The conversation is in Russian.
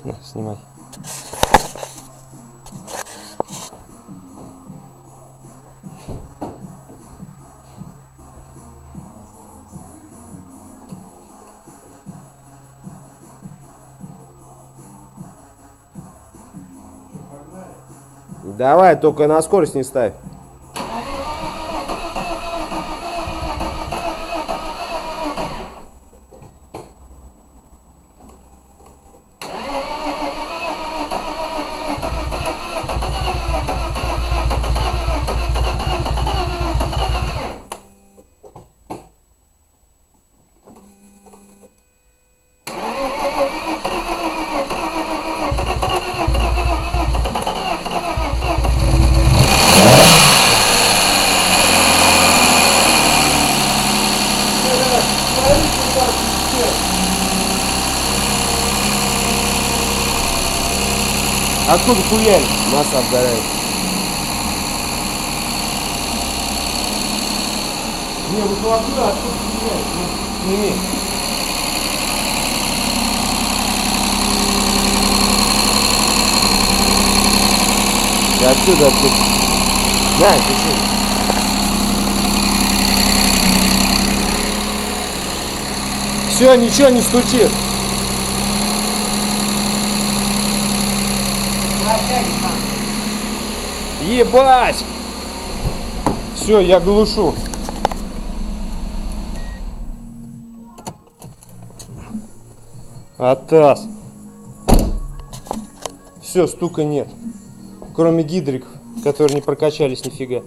На, снимай. Давай, только на скорость не ставь. Откуда хуяль? Масса обгорает. Не, вот откуда хуяль? Сними. Отсюда. На, пиши. Все, ничего не стучит. Ебать! Все, я глушу. Атас. Все, стука нет. Кроме гидриков, которые не прокачались нифига.